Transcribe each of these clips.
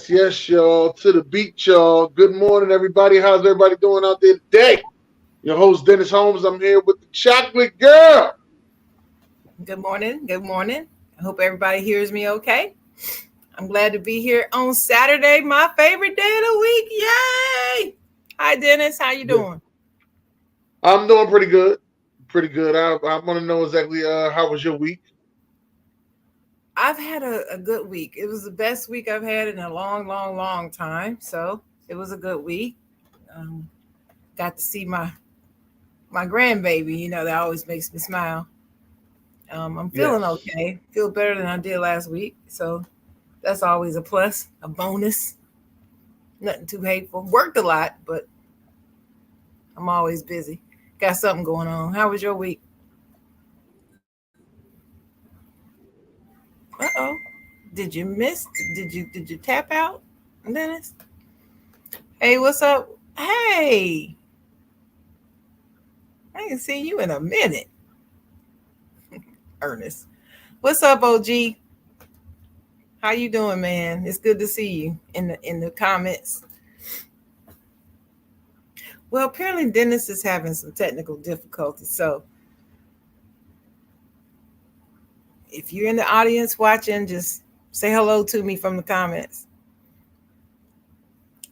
Yes, y'all. To the beat, y'all. Good morning, everybody. How's everybody doing out there today? Your host, Dennis Holmes. I'm here with the chocolate girl. Good morning. Good morning. I hope everybody hears me okay. I'm glad to be here on Saturday, my favorite day of the week. Yay! Hi, Dennis. How you doing? I'm doing pretty good. Pretty good. I want to know exactly how was your week? I've had a good week. It was the best week I've had in a long time. So it was a good week. Um, got to see my grandbaby. You know, that always makes me smile. I'm feeling Yes. okay. Feel better than I did last week. So that's always a plus, a bonus. Nothing too hateful. Worked a lot, but I'm always busy. Got something going on. How was your week? Uh-oh. Did you miss? Did you tap out, Dennis? Hey, what's up? Hey, I ain't seen you in a minute, Ernest. What's up, OG? How you doing, man? It's good to see you in the comments. Well, apparently Dennis is having some technical difficulties. So if you're in the audience watching, just say hello to me from the comments.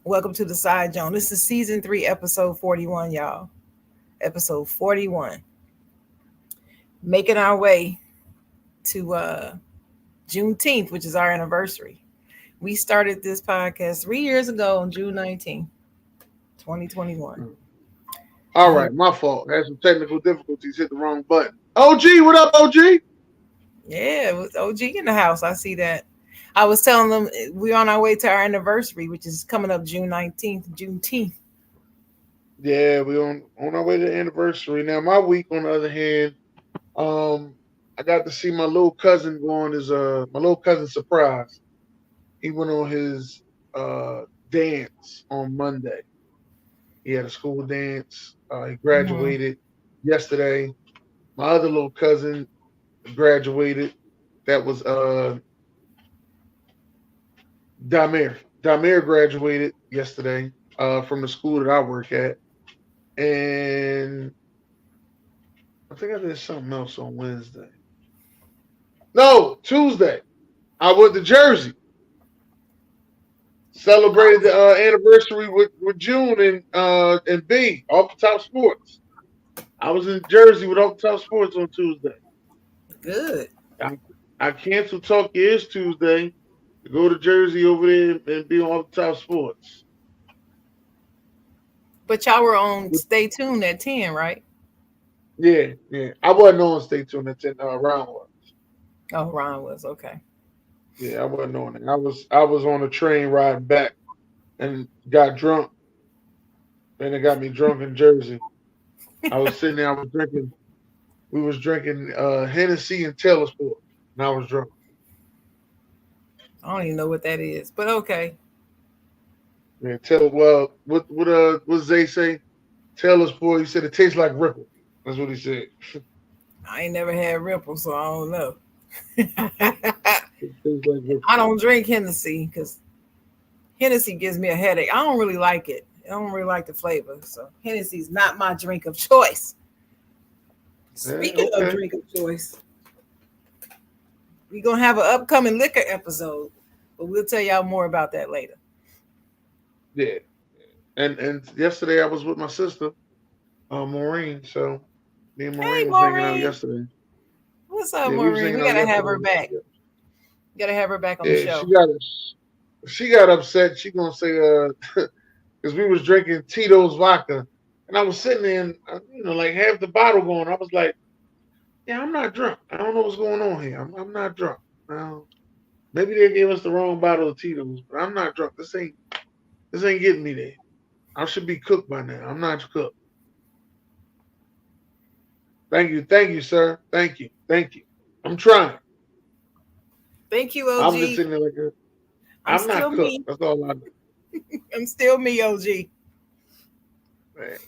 Welcome to the side, Jawn. This is season 3, episode 41, y'all. Episode 41. Making our way to Juneteenth, which is our anniversary. We started this podcast 3 years ago on June 19th, 2021. All right, my fault. Had some technical difficulties. Hit the wrong button. OG, what up, OG? Yeah, it was OG in the house. I see that. I was telling them we're on our way to our anniversary, which is coming up June 19th, Juneteenth. Yeah, we on our way to the anniversary. Now, my week, on the other hand, I got to see my little cousin go on his my little cousin surprise. He went on his dance on Monday. He had a school dance. He Mhm. graduated yesterday. My other little cousin graduated. That was Damir. Damir graduated yesterday from the school that I work at. And I think I did something else on Wednesday. No, Tuesday. I went to Jersey. Celebrated the anniversary with June and B off the top sports. I was in Jersey with off the top sports on Tuesday. Good. I, I canceled Talk Is Tuesday to go to Jersey over there and be on off the top sports. But y'all were on Stay Tuned at 10, right? Yeah. I wasn't on Stay Tuned until Round was. Oh, Ron was. Okay. Yeah, I wasn't on it. I was on a train ride back and got drunk. And it got me drunk in Jersey. I was sitting there, I was drinking. We was drinking Hennessy and Taylor Sport, and I was drunk. I don't even know what that is, but okay. Man, Taylor. Well, what Zay say? Taylor Sport. He said it tastes like Ripple. That's what he said. I ain't never had Ripple, so I don't know. It tastes like Ripple. I don't drink Hennessy because Hennessy gives me a headache. I don't really like it. I don't really like the flavor. So Hennessy's not my drink of choice. Speaking of Okay. drink of choice, we're going to have an upcoming liquor episode, but we'll tell y'all more about that later. Yeah. And yesterday I was with my sister, Maureen. So me and Hey, Maureen was hanging out Maureen. yesterday. What's up, Yeah, we was Maureen? hanging We out got to have her yesterday. back. Got to have her back on the Yeah, show. she got upset. She gonna say because we was drinking Tito's vodka, and I was sitting there, and like half the bottle going. I was like, yeah, I'm not drunk. I don't know what's going on here. I'm not drunk. Now maybe they gave us the wrong bottle of Tito's, but I'm not drunk. This ain't. This ain't getting me there. I should be cooked by now. I'm not cooked. Thank you, sir. Thank you. I'm trying. Thank you, I'm just OG. sitting there like, I'm I'm still not cooked. me. That's all I know. I'm still me, OG. Man,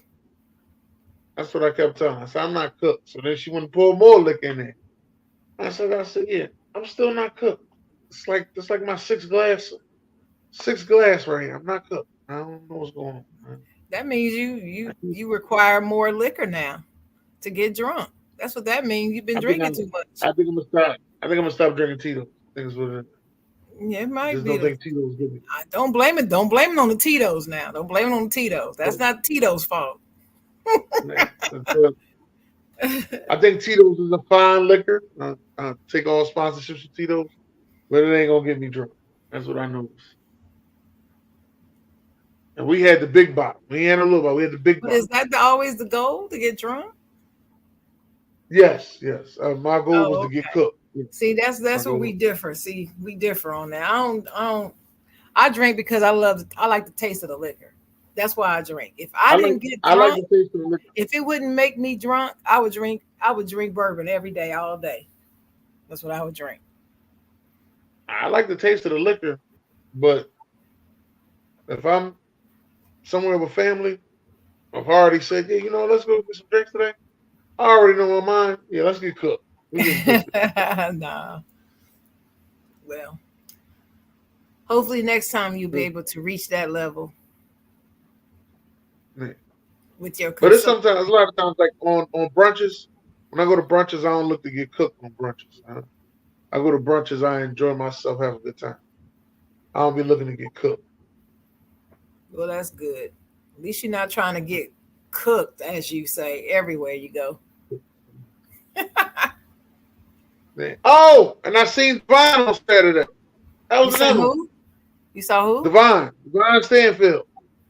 that's what I kept telling her. I said, I'm not cooked. So then she wouldn't pour more liquor in there. I said, yeah, I'm still not cooked. It's like my sixth glass right here. I'm not cooked. I don't know what's going on, man. That means you require more liquor now to get drunk. That's what that means. You've been I think drinking I'm too much. I think I'm gonna stop. I think I'm gonna stop drinking Tito's. I think is what it is. Yeah, it I might just be don't the. think Tito's give me. Don't blame it. Don't blame it on the Tito's now. Don't blame it on the Tito's. That's not Tito's fault. Man, I think Tito's is a fine liquor. I take all sponsorships of Tito's, but it ain't gonna get me drunk. That's what I noticed. And we had the big bottle. We had a little bottle. We had the big But is bottle. that always the goal to get drunk? Yes, yes. My goal was Oh, to get okay. cooked. Yeah, See, my that's where goal we was. differ. See, we differ on that. I don't. I drink because I like the taste of the liquor. That's why I drink. If I didn't get I like drunk, the taste of the liquor. if it wouldn't make me drunk, I would drink bourbon every day, all day. That's what I would drink. I like the taste of the liquor, but if I'm somewhere with family, I've already said, yeah, let's go get some drinks today. I already know my mind. Yeah, let's get cooked. We getting cooked today. Nah. Well, hopefully next time you'll be Mm, able to reach that level man. with your But consumption. a lot of times, like on brunches. When I go to brunches, I don't look to get cooked on brunches. I go to brunches, I enjoy myself, have a good time. I don't be looking to get cooked. Well, that's good. At least you're not trying to get cooked, as you say, everywhere you go. Man. Oh, and I seen Divine on Saturday. That You was saw another one. who? You saw who? Divine Stanfield.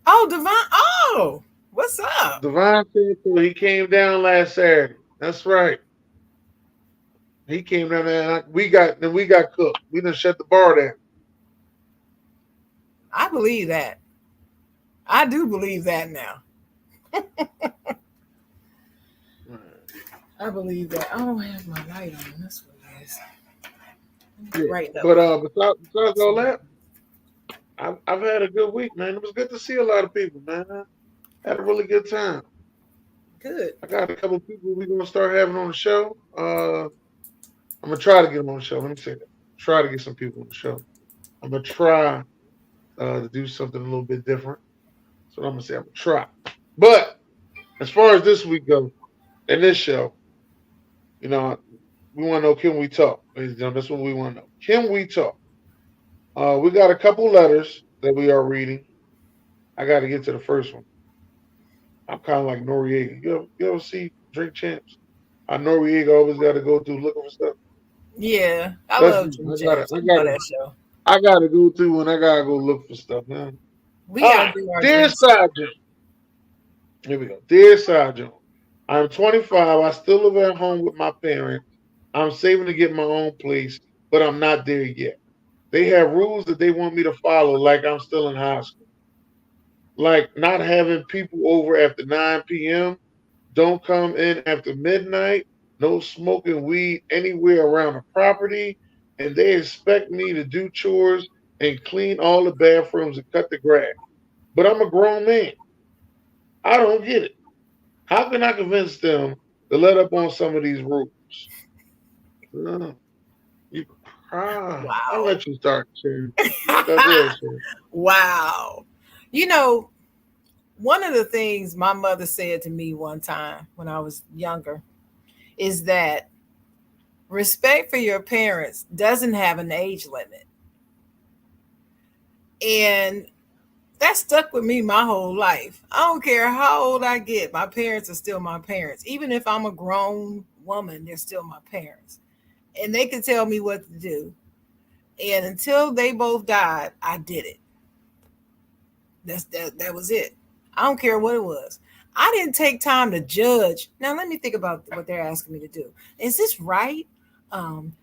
Oh, Devon. Oh, what's up? Divine Stanfield. He came down last Saturday. That's right. He came down there. And we got cooked. We done shut the bar down. I believe that. I do believe that now. I believe that. I don't have my light on. That's what it is. Yeah. Right up But my. besides all that, I've had a good week, man. It was good to see a lot of people, man. I had a really good time. Good. I got a couple of people we're gonna start having on the show. I'm gonna try to get them on the show. Let me say that. Try to get some people on the show. I'm gonna try to do something a little bit different. So I'm gonna say I'm gonna try. But as far as this week goes, in this show, you know, we want to know, can we talk? Ladies and gentlemen, that's what we want to know. Can we talk? We got a couple letters that we are reading. I got to get to the first one. I'm kind of like Noriega. You ever see Drink Champs? Noriega always got to go through looking for stuff. Yeah, I That's love me. Jim Jams. I love that show. I gotta go through when I gotta go look for stuff, man. We All gotta right, do our dear drinks. Sergeant. Here we go. Dear Sergeant, I'm 25. I still live at home with my parents. I'm saving to get my own place, but I'm not there yet. They have rules that they want me to follow, like I'm still in high school. Like not having people over after 9 p.m. Don't come in after midnight. No smoking weed anywhere around the property. And they expect me to do chores and clean all the bathrooms and cut the grass. But I'm a grown man. I don't get it. How can I convince them to let up on some of these rules? Uh, you, I'll Wow. let you start, Sharon. Go ahead, Sharon. Wow. You know, one of the things my mother said to me one time when I was younger is that respect for your parents doesn't have an age limit. And that stuck with me my whole life. I don't care how old I get, my parents are still my parents. Even if I'm a grown woman, they're still my parents. And they can tell me what to do. And until they both died, I did it. That was it. I don't care what it was. I didn't take time to judge. Now let me think about what they're asking me to do. Is this right?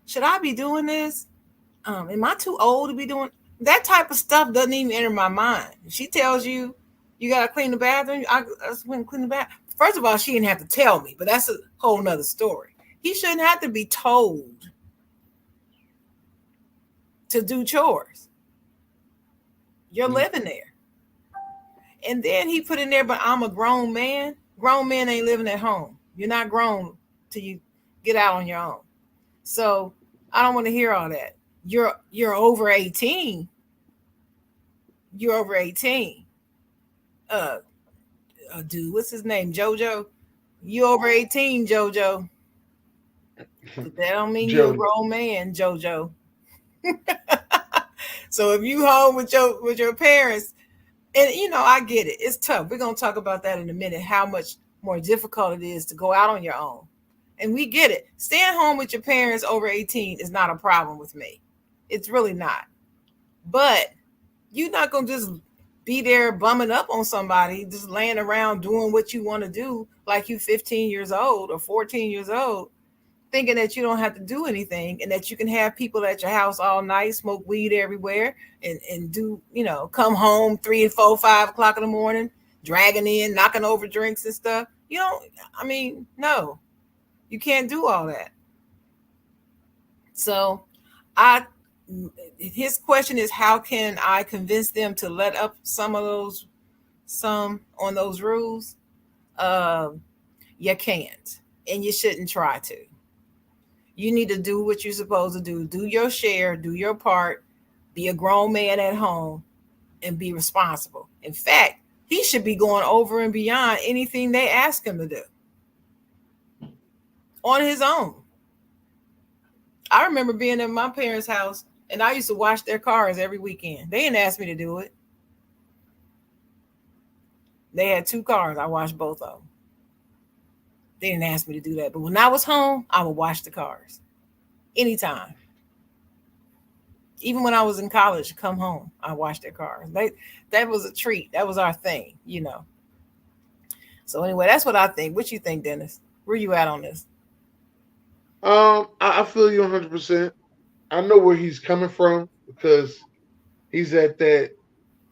Should I be doing this? Am I too old to be doing? That type of stuff doesn't even enter my mind. She tells you you gotta clean the bathroom. I just went and clean the bathroom. First of all, she didn't have to tell me, but that's a whole nother story. He shouldn't have to be told to do chores. You're Mm. living there. And then he put in there, but I'm a grown man. Grown men ain't living at home. You're not grown till you get out on your own. So I don't want to hear all that. You're over 18. You're over 18. Uh, dude, what's his name? Jojo. You over 18, Jojo. But that don't mean you're a Jody. grown man, Jojo. So if you home with your parents, and I get it. It's tough. We're gonna talk about that in a minute. How much more difficult it is to go out on your own, and we get it. Staying home with your parents over 18 is not a problem with me. It's really not. But you're not gonna just be there bumming up on somebody, just laying around doing what you want to do, like you 15 years old or 14 years old, thinking that you don't have to do anything and that you can have people at your house all night, smoke weed everywhere, and do, come home 3 and 4, 5 o'clock in the morning, dragging in, knocking over drinks and stuff. No, you can't do all that. So I his question is, how can I convince them to let up some on those rules? Um, you can't, and you shouldn't try to. You need to do what you're supposed to do. Do your share, do your part, be a grown man at home, and be responsible. In fact, he should be going over and beyond anything they ask him to do on his own. I remember being at my parents' house and I used to wash their cars every weekend. They didn't ask me to do it. They had 2 cars. I washed both of them. They didn't ask me to do that. But when I was home, I would wash the cars anytime. Even when I was in college, come home, I washed their cars. That was a treat. That was our thing. So anyway, that's what I think. What you think, Dennis? Where you at on this? I feel you 100%. I know where he's coming from because he's at that.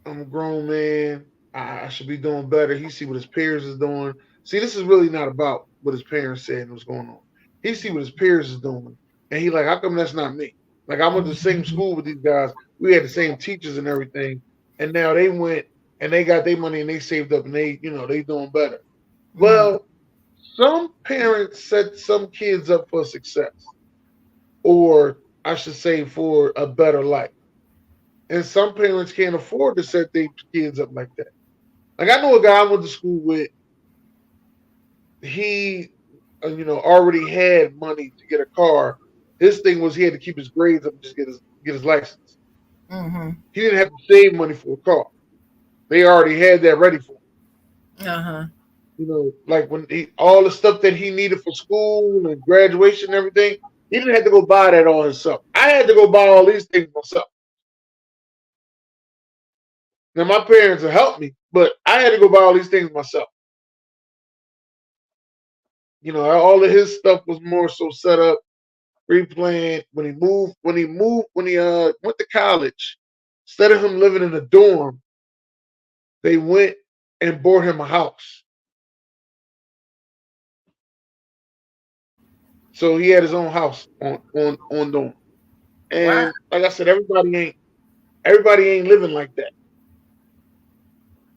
I'm a grown man. I should be doing better. He see what his peers is doing. See, this is really not about what his parents said and what's going on. He see what his peers is doing, and he like, how come that's not me? Like I went to the same school with these guys. We had the same teachers and everything, and now they went and they got their money and they saved up and they doing better. Mm-hmm. Well, some parents set some kids up for success, or I should say, for a better life. And some parents can't afford to set their kids up like that. Like I know a guy I went to school with. He, already had money to get a car. His thing was he had to keep his grades up and just get his license. Mm-hmm. He didn't have to save money for a car. They already had that ready for him. Uh-huh. Like when all the stuff that he needed for school and graduation and everything, he didn't have to go buy that all himself. I had to go buy all these things myself. Now my parents have helped me, but I had to go buy all these things myself. All of his stuff was more so set up, pre-planned. When he went to college, instead of him living in a dorm, they went and bought him a house. So he had his own house on dorm. Wow. And like I said, everybody ain't living like that.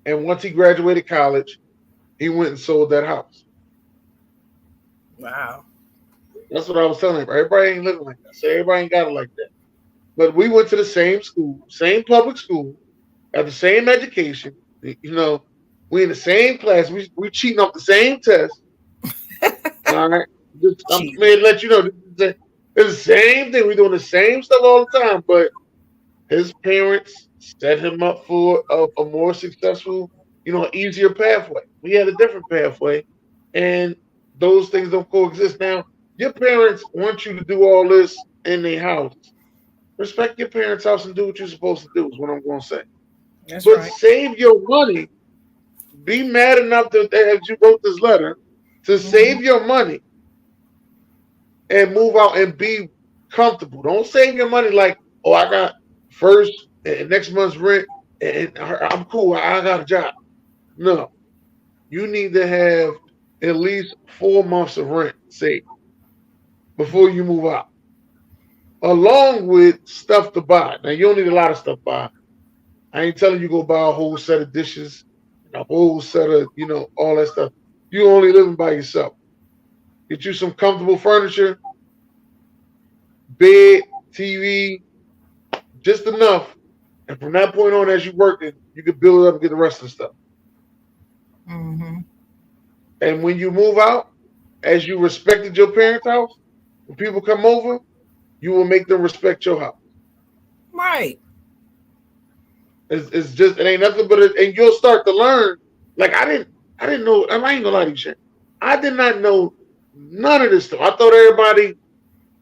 And once he graduated college, he went and sold that house. Wow. That's what I was telling him. Everybody ain't living like that. So everybody ain't got it like that. But we went to the same school, same public school, have the same education. We in the same class. We cheating off the same test. All right. I'm Cheating. going to let you know it's the same thing. We're doing the same stuff all the time. But his parents set him up for a more successful, easier pathway. We had a different pathway, and those things don't coexist. Now, your parents want you to do all this in their house. Respect your parents' house and do what you're supposed to do. Is what I'm going to say. That's But right. save your money. Be mad enough that you wrote this letter to Mm-hmm. save your money and move out and be comfortable. Don't save your money like, oh, I got first and next month's rent, and I'm cool. I got a job. No, you need to have at least 4 months of rent saved before you move out, along with stuff to buy. Now you don't need a lot of stuff to buy. I ain't telling you go buy a whole set of dishes, and a whole set of all that stuff. You only living by yourself. Get you some comfortable furniture, bed, TV, just enough. And from that point on, as you working, you can build it up and get the rest of the stuff. Mm-hmm. And when you move out, as you respected your parents' house, when people come over, you will make them respect your house. Right. It's just it ain't nothing but and you'll start to learn. Like I didn't know. I ain't gonna lie to you, shit. I did not know none of this stuff. I thought everybody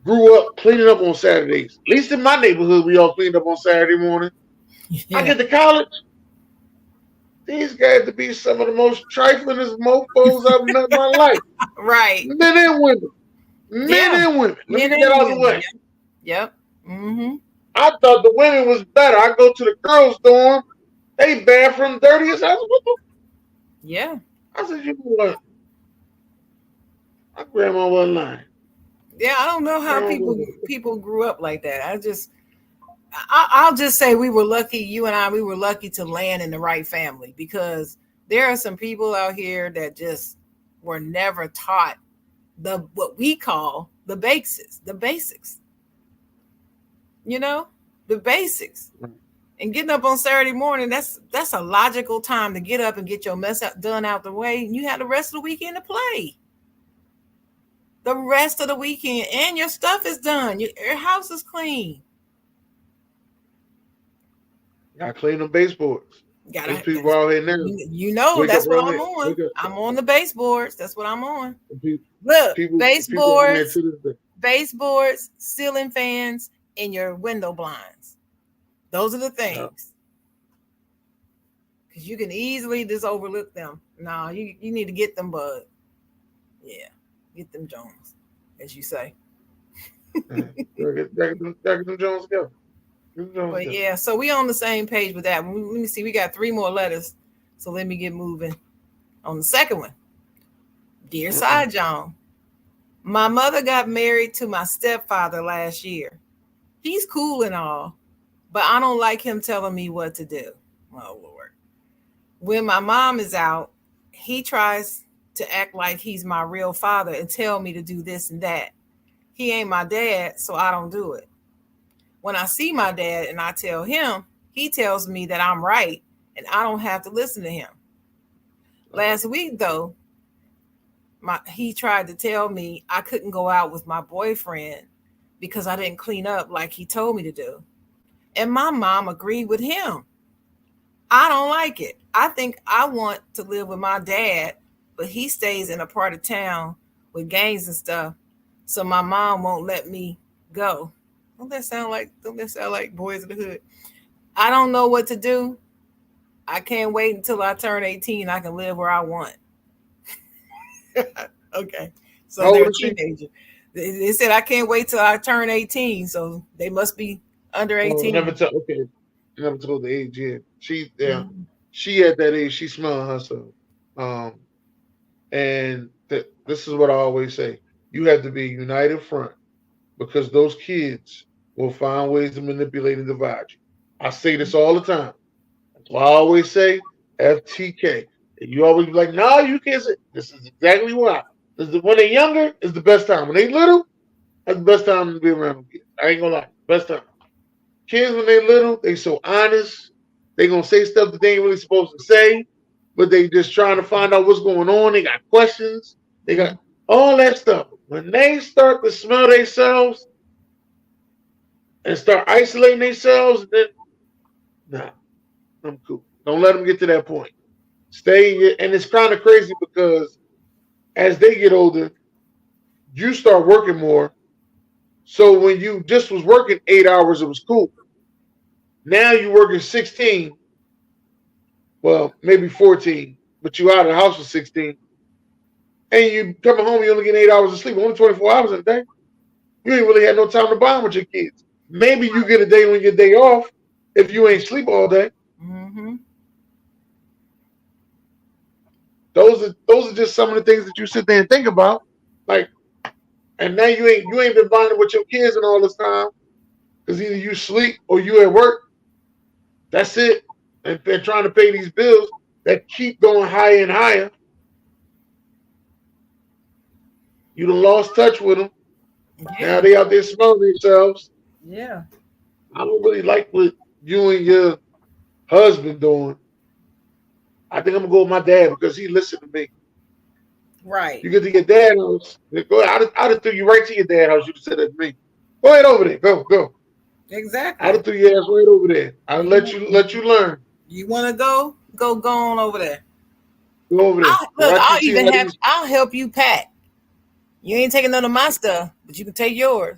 grew up cleaning up on Saturdays. At least in my neighborhood, we all cleaned up on Saturday morning. I Yeah. get to college. These guys to be some of the most triflingest mofos I've met in my life. Right. Men and women. Men Yeah. and women. Let me Men get that and out of the women. way. Yep. Yep. Mm-hmm. I thought the women was better. I go to the girls' dorm. They bathroom dirty as hell. What the? Yeah. I said, you know what? My grandma wasn't lying. Yeah. I don't know how Grandma people wasn't lying. people grew up like that. I'll just say we were lucky. You and I, we were lucky to land in the right family, because there are some people out here that just were never taught the what we call the basics, you know, the basics. And getting up on Saturday morning, that's a logical time to get up and get your done out the way. And you have the rest of the weekend to play. The rest of the weekend, and your stuff is done. Your house is clean. I clean them baseboards. There's Gotta, people out here now. you know, Wake up that's what real I'm late. on. Wake up. I'm on the baseboards. That's what I'm on. People, Look, people on there baseboards, to this day. baseboards, ceiling fans, and your window blinds. Those are the Yeah. things. Because you can easily just overlook them. No, you need to get them, bud. Yeah, get them Jones, as you say. Get them Jones together. Get them Jones But together. yeah, so we on the same page with that. Let me see. We got 3 more letters. So let me get moving on the second one. Dear Side John, my mother got married to my stepfather last year. He's cool and all, but I don't like him telling me what to do. Oh, Lord. When my mom is out, he tries to act like he's my real father and tell me to do this and that. He ain't my dad, so I don't do it. When I see my dad and I tell him, he tells me that I'm right and I don't have to listen to him. Last week, though, he tried to tell me I couldn't go out with my boyfriend because I didn't clean up like he told me to do. And my mom agreed with him. I don't like it. I think I want to live with my dad, but he stays in a part of town with gangs and stuff. So my mom won't let me go. Don't that sound like Boys in the Hood? I don't know what to do. I can't wait until I turn 18. I can live where I want. Okay. So How they're old a is she? teenager. They said I can't wait till I turn 18. So they must be under Oh, 18. okay. Never told the age yet. Mhm. She at that age, she smelling herself. Um, and this is what I always say: you have to be a united front because those kids will find ways to manipulate and divide you. I say this all the time. That's why I always say FTK. And you always be like, no, you can't say. This is exactly why. When they're younger, is the best time. When they little, that's the best time to be around them kids. I ain't gonna lie, best time. Kids when they little, they so honest. They gonna say stuff that they ain't really supposed to say, but they just trying to find out what's going on. They got questions. They got Mhm. all that stuff. When they start to smell themselves and start isolating themselves, then nah, I'm cool. Don't let them get to that point. Stay, and it's kind of crazy because as they get older, you start working more. So when you just was working 8 hours, it was cool. Now you working 16, well, maybe 14, but you out of the house for 16. And you coming home, you only get 8 hours of sleep, only 24 hours in a day. You ain't really had no time to bond with your kids. Maybe you get a day on your day off, if you ain't sleep all day. Mm-hmm. Those are just some of the things that you sit there and think about. Like, and now you ain't been bonding with your kids in all this time because either you sleep or you at work. That's it. And they're trying to pay these bills that keep going higher and higher. You done lost touch with them. Now Yeah. they out there smelling themselves. Yeah. I don't really like what you and your husband doing. I think I'm gonna go with my dad because he listened to me. Right. You get to your dad house. Go ahead. I'd have threw you right to your dad house. You'd have said that to me. Go ahead over there. Go, go. I'd Exactly. have threw your ass right over there. I'd let You you learn. you want to go? Go on over there. Go over there. Look. Watch me see how these. I'll help you pack. You ain't taking none of my stuff, but you can take yours.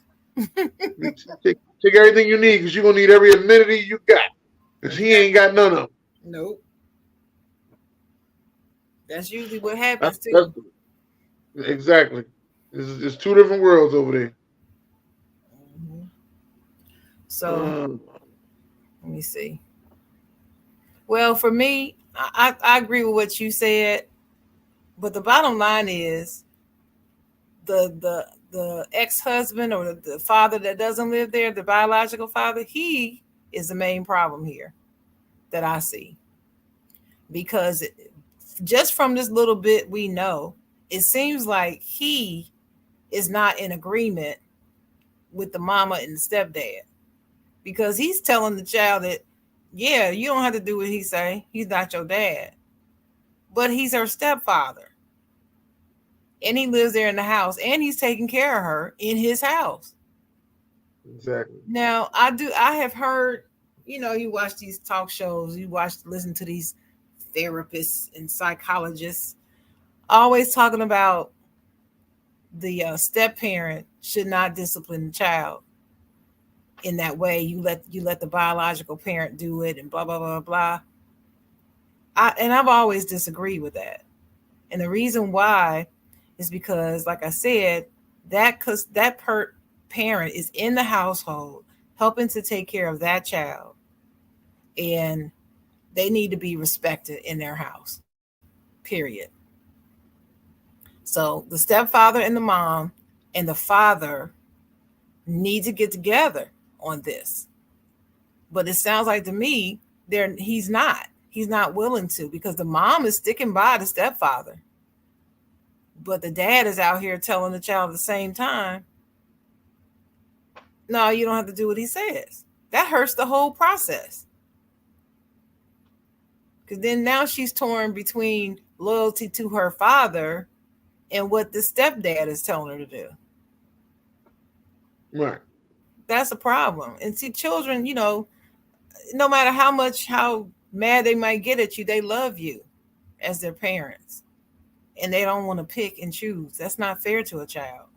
Take everything you need because you're gonna need every amenity you got. Because he ain't Exactly. got none of them. Nope. That's usually what happens That's too. exactly. It's two different worlds over there. Mhm. So Um, let me see. Well, for me, I agree with what you said, but the bottom line is the ex husband or the father that doesn't live there, the biological father, he is the main problem here that I see because just from this little bit we know, it seems like he is not in agreement with the mama and the stepdad because he's telling the child that, yeah, you don't have to do what he say. He's not your dad, but he's her stepfather, and he lives there in the house, and he's taking care of her in his house. exactly. Now, I have heard, you watch these talk shows, listen to these therapists and psychologists always talking about the step parent should not discipline the child in that way. You let the biological parent do it and blah blah blah blah. I've always disagreed with that. And the reason why is because, like I said, that parent is in the household helping to take care of that child, and they need to be respected in their house. Period. So the stepfather and the mom and the father need to get together on this. But it sounds like to me he's not willing to because the mom is sticking by the stepfather, but the dad is out here telling the child at the same time, no, you don't have to do what he says. That hurts the whole process. Because then now she's torn between loyalty to her father and what the stepdad is telling her to do. Right. That's a problem. And see, children, no matter how mad they might get at you, they love you as their parents. And they don't want to pick and choose. That's not fair to a child.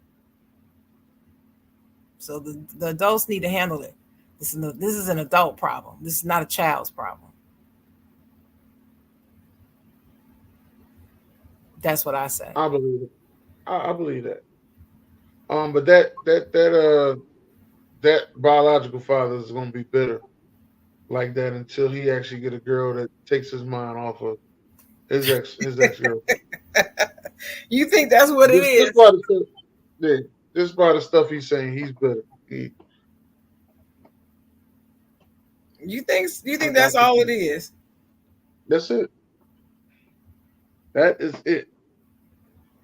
So the adults need to handle it. This is an adult problem. This is not a child's problem. That's what I say. I believe it. I believe that. But that biological father is gonna be bitter like that until he actually get a girl that takes his mind off of his ex girlfriend. You think that's what it This is? by the stuff, yeah, this by the stuff he's saying, he's bitter. You think I that's can all it see. is? That's it. That is it.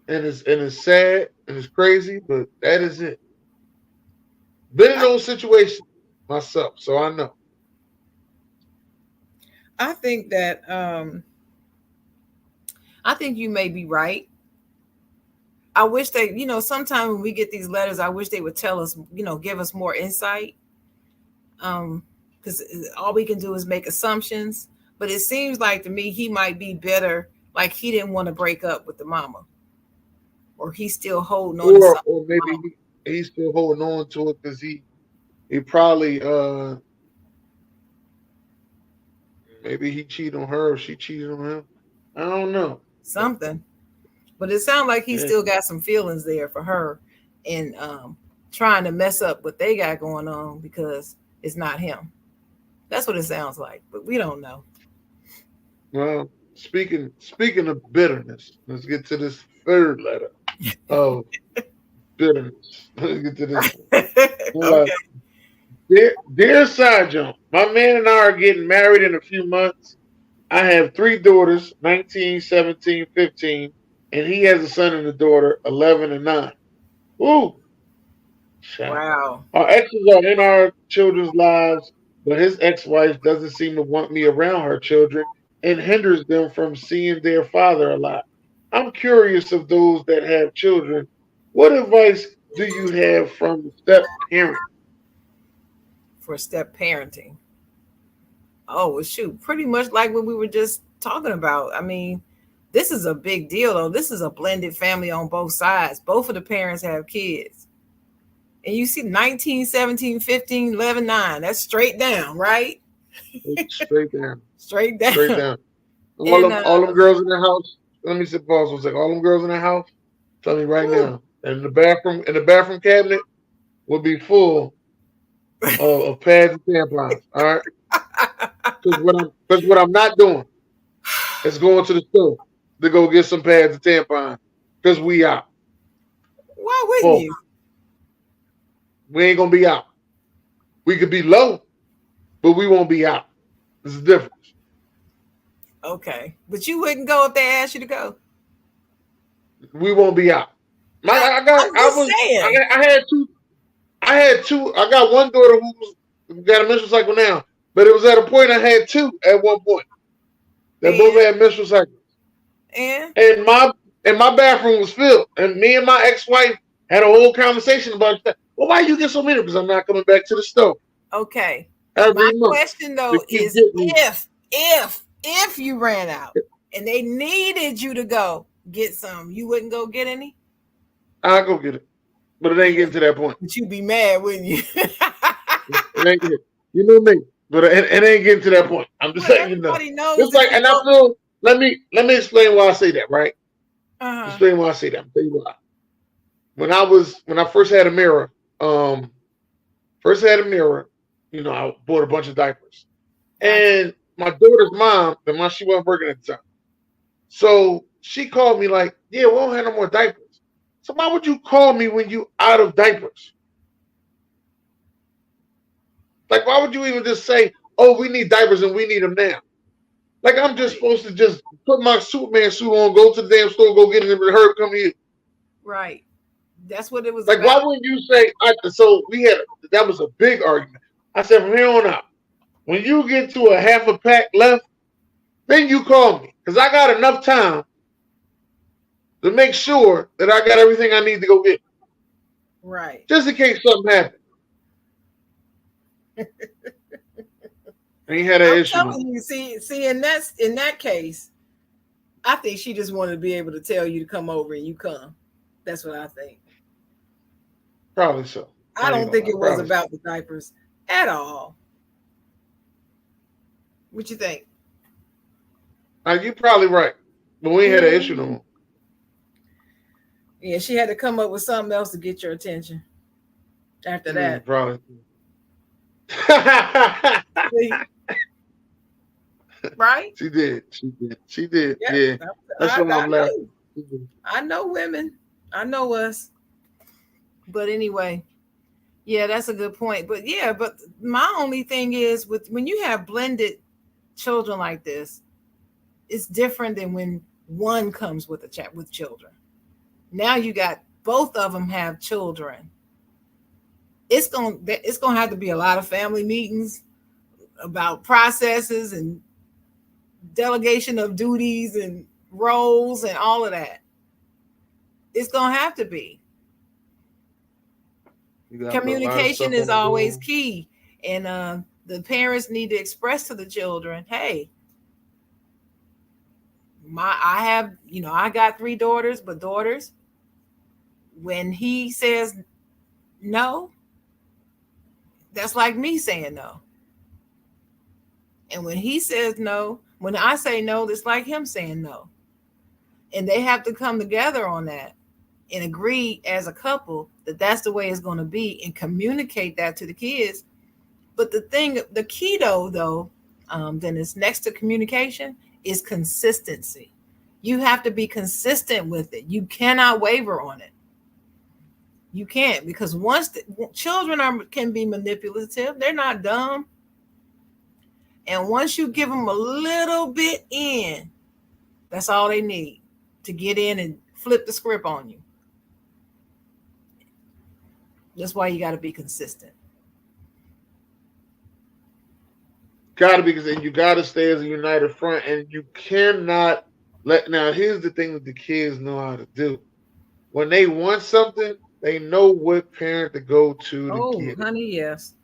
And it's sad and it's crazy, but that is it. Been in I, those situations myself, so I know. I think that I think you may be right. I wish sometimes when we get these letters, I wish they would tell us, give us more insight. Because all we can do is make assumptions. But it seems like to me he might be better. Like he didn't want to break up with the mama, or he's still holding on to something. Or maybe he's still holding on to it because he probably maybe he cheated on her or she cheated on him. I don't know. But Something. But it sounds like he yeah, still got some feelings there for her, and trying to mess up what they got going on because it's not him. That's what it sounds like, but we don't know. Well, speaking of bitterness, let's get to this third letter of bitterness. Let's get to this one. All right. Okay. Dear Side Jones, my man and I are getting married in a few months. I have three daughters, 19, 17, 15, and he has a son and a daughter, 11 and 9. Ooh, child. Wow. Our exes are in our children's lives, but his ex-wife doesn't seem to want me around her children and hinders them from seeing their father a lot. I'm curious of those that have children. What advice do you have from step parent? For step parenting. Oh, well, shoot. Pretty much like what we were just talking about. I mean, this is a big deal, though. This is a blended family on both sides. Both of the parents have kids. And you see 19, 17, 15, 11, 9. That's straight down, right? Straight down, Straight straight down. down. And All them girls in the house. Let me sit pause for a second. All them girls in the house. Tell me right whew. now. And the bathroom cabinet will be full of pads and tampons. All right. Because what I'm not doing is going to the store to go get some pads and tampons. Because we out. Why wouldn't Both. you? We ain't gonna be out. We could be low, but we won't be out. There's a difference. Okay. But you wouldn't go if they asked you to go. We won't be out. I, I'm I just was saying. I had two. I got one daughter who's got a menstrual cycle now, but it was at a point I had two at one point. They both And, had menstrual cycles, and, and my bathroom was filled. And me and my ex-wife had a whole conversation about that. Well, why you get so many? Because I'm not coming back to the store okay. My every month question, to though, keep is getting me. if you ran out and they needed you to go get some, you wouldn't go get any? I go get it, but it ain't Yeah. getting to that point. But you'd be mad, wouldn't you? It ain't getting. You know me, but it ain't getting to that point. I'm just Well, letting you know. everybody knows It's if like, you and I go. feel. Let me explain why I say that. Right. Uh-huh. Explain why I say that. I'm tell you why. When I um, first had a mirror, I bought a bunch of diapers, Gotcha. and my daughter's mom, she wasn't working at the time, so she called me like, "Yeah, we don't have no more diapers." So why would you call me when you out of diapers? Like, why would you even just say, "Oh, we need diapers and we need them now"? Like, I'm just Right. supposed to just put my Superman suit on, go to the damn store, go get it, and her come here. Right. That's what it was Like, why about. wouldn't you say? So that was a big argument. I said, from here on out, when you get to a half a pack left, then you call me because I got enough time to make sure that I got everything I need to go get, Right. just in case something happens. And he had that I'm issue no telling you, see, in that case, I think she just wanted to be able to tell you to come over and you come. That's what I think. Probably so. I I ain't don't gonna think lie, it was probably so. about the diapers at all. What you think? Now you probably right, but we ain't had that issue no Mhm. more. Yeah, she had to come up with something else to get your attention after that. Probably. See, right? She did. She did. She did. Yep. Yeah. That's why I I'm know. laughing. She did. I know women. I know us. But anyway, yeah, that's a good point. But yeah, but my only thing is with when you have blended children like this, it's different than when one comes with a chat with children. Now you got both of them have children. It's gonna have to be a lot of family meetings about processes and delegation of duties and roles and all of that. It's gonna have to be. You gotta put a lot of Communication stuff is on the always road. key, and the parents need to express to the children, "Hey, I have, I got three daughters, but daughters, when he says no, that's like me saying no, and when he says no, when I say no, that's like him saying no, and they have to come together on that and agree as a couple that that's the way it's going to be and communicate that to the kids But the key though, then is next to communication is consistency. You have to be consistent with it. You cannot waver on it. You can't, because children can be manipulative, they're not dumb. And once you give them a little bit in, that's all they need to get in and flip the script on you. That's why you got to be consistent. Got to be, because you got to stay as a united front, and you cannot let. Now, here's the thing that the kids know how to do. When they want something, they know what parent to go to Oh, get it, honey, yes.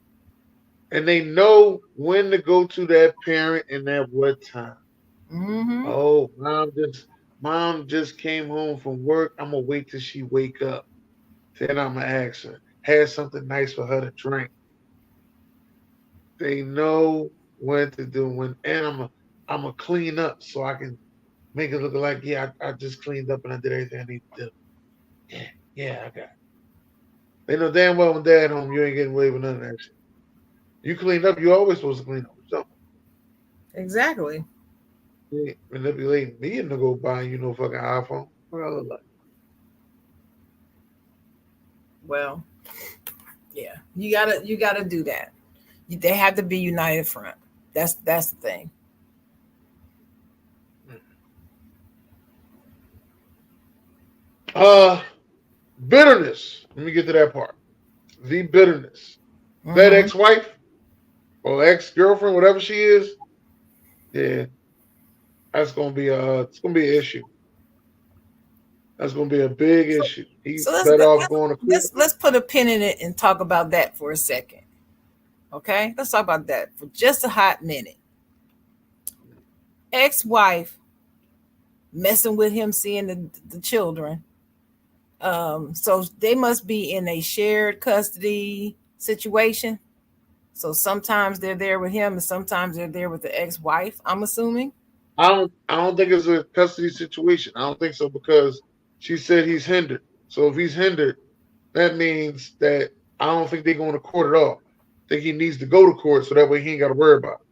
and they know when to go to that parent and at what time. Mm-hmm. Oh, mom just came home from work. I'm gonna wait till she wake up. Then I'm gonna ask her. Have something nice for her to drink. They know when to do when, and I'm gonna clean up so I can make it look like, yeah, I just cleaned up and I did everything I need to do. Yeah, yeah, I got it. They know damn well when dad home, you ain't getting away with none of that shit. You cleaned up, you always supposed to clean up. So Exactly. you ain't manipulating me into go buying you no fucking iPhone. What I look like? Well, yeah, you gotta do that. They have to be united front. That's the thing. Uh, bitterness. Let me get to that part. The bitterness. That Mm-hmm. ex-wife or ex-girlfriend, whatever she is, yeah, it's gonna be an issue. That's gonna be a big So, issue. He's so better off going to court. let's put a pin in it and talk about that for a second. Okay, let's talk about that for just a hot minute. Ex-wife messing with him, seeing the children. So they must be in a shared custody situation. So sometimes they're there with him, and sometimes they're there with the ex-wife. I'm assuming. I don't think it's a custody situation. I don't think so, because she said he's hindered. So if he's hindered, that means that I don't think they're going to court at all. I think he needs to go to court so that way he ain't got to worry about it.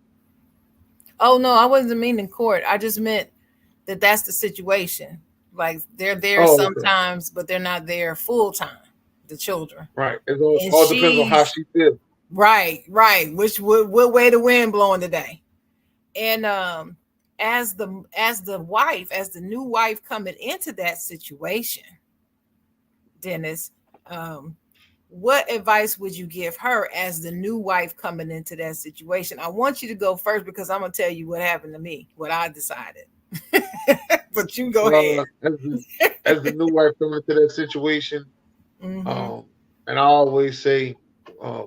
Oh no, I wasn't meaning court. I just meant that that's the situation. Like they're there Oh, okay. sometimes, but they're not there full time. The children, Right. It and all depends on how she's she feels. right. Which what way the wind blowing today? And as the wife, as the new wife coming into that situation, Dennis, um, what advice would you give her as the new wife coming into that situation? I want you to go first because I'm gonna tell you what happened to me, what I decided. But you go ahead. As the new wife coming into that situation, Mm-hmm. um, and I always say,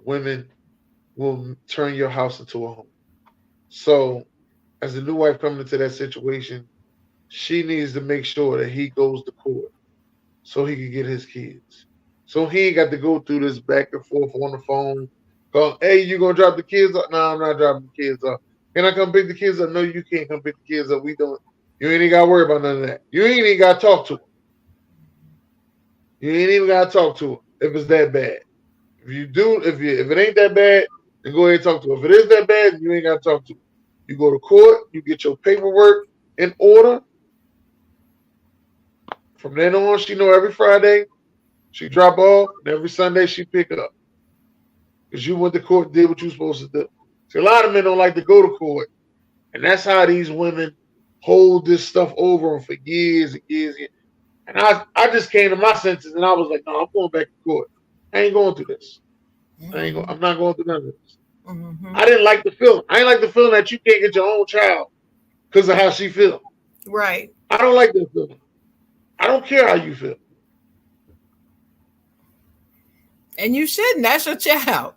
women will turn your house into a home. So as the new wife coming into that situation, she needs to make sure that he goes to court so he can get his kids. So he ain't got to go through this back and forth on the phone. Go, hey, you gonna drop the kids up? No, I'm not dropping the kids up. Can I come pick the kids up? No, you can't come pick the kids up. We don't. You ain't even got to worry about none of that. You ain't even got to talk to her. You ain't even got to talk to her if it's that bad. If you do, if it ain't that bad, then go ahead and talk to her. If it is that bad, you ain't got to talk to her. You go to court. You get your paperwork in order. From then on, she know every Friday she drop off, and every Sunday she pick up. Because you went to court and did what you were supposed to do. See, a lot of men don't like to go to court, and that's how these women hold this stuff over them for years and years. And I just came to my senses, and I was like, no, I'm going back to court. I ain't going through this. Mm-hmm. I'm not going through none of this. Mm-hmm. I didn't like the feeling. I ain't like the feeling that you can't get your own child because of how she feel. Right. I don't like that feeling. I don't care how you feel. And you shouldn't. That's your child.